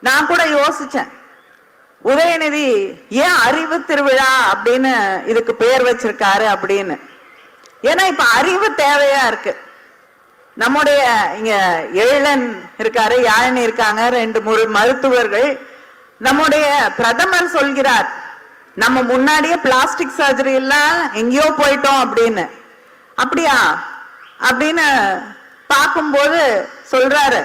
நான் கூட யோசிச்சேன், உதயநிதி ஏன் அறிவு திருவிழா அப்படின்னு இதுக்கு பெயர் வச்சிருக்காரு அப்படின்னு. ஏன்னா இப்ப அறிவு தேவையா இருக்கு. நம்முடைய இங்க எழிலன் இருக்காரு, யாழினி இருக்காங்க, 2 மருத்துவர்கள். நம்முடைய பிரதமர் சொல்கிறார், நம்ம முன்னாடியே பிளாஸ்டிக் சர்ஜரி எல்லாம் எங்கேயோ போயிட்டோம் அப்படின்னு. அப்படியா அப்படின்னு பார்க்கும்போது சொல்றாரு,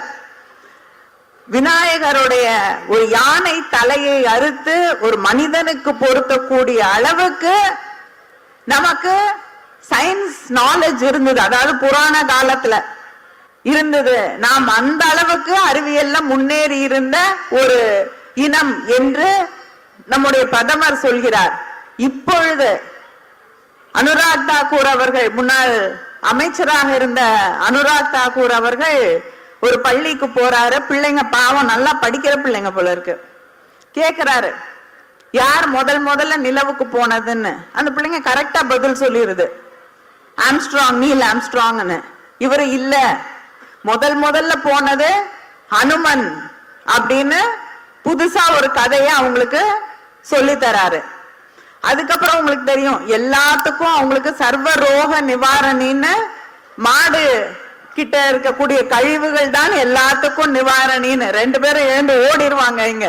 விநாயகருடைய ஒரு யானை தலையை அறுத்து ஒரு மனிதனுக்கு பொருத்தக்கூடிய அளவுக்கு நமக்கு சயின்ஸ் நாலேஜ் இருந்தது. அதாவது புராண காலத்துல இருந்தது. நாம் அந்த அளவுக்கு அறிவியல்ல முன்னேறி இருந்த ஒரு இனம் என்று நம்முடைய பிரதமர் சொல்கிறார். இப்பொழுது அனுராக் தாக்கூர் அவர்கள், முன்னாள் அமைச்சராக இருந்த அனுராக் தாக்கூர் அவர்கள் ஒரு பள்ளிக்கு போறாரு. பிள்ளைங்க பாவம் நல்லா படிக்கிற பிள்ளைங்க போல இருக்கு. கேக்குறாரு, யார் முதல்ல நிலவுக்கு போனதுன்னு. அந்த பிள்ளைங்க கரெக்டா பதில் சொல்லிருது, ஆம்ஸ்ட்ராங், நீல் ஆம்ஸ்ட்ராங்னு. இவரு இல்ல, முதல்ல போனது ஹனுமன் அப்படின்னு புதுசா ஒரு கதையை அவங்களுக்கு சொல்லி தராரு. அதுக்கப்புறம் உங்களுக்கு தெரியும், எல்லாத்துக்கும் அவங்களுக்கு சர்வ ரோக நிவாரணின்னு, மாடு கிட்ட இருக்கக்கூடிய கழிவுகள் தான் எல்லாத்துக்கும் நிவாரணின்னு. 2 பேரும் எழுந்து ஓடிடுவாங்க இங்க.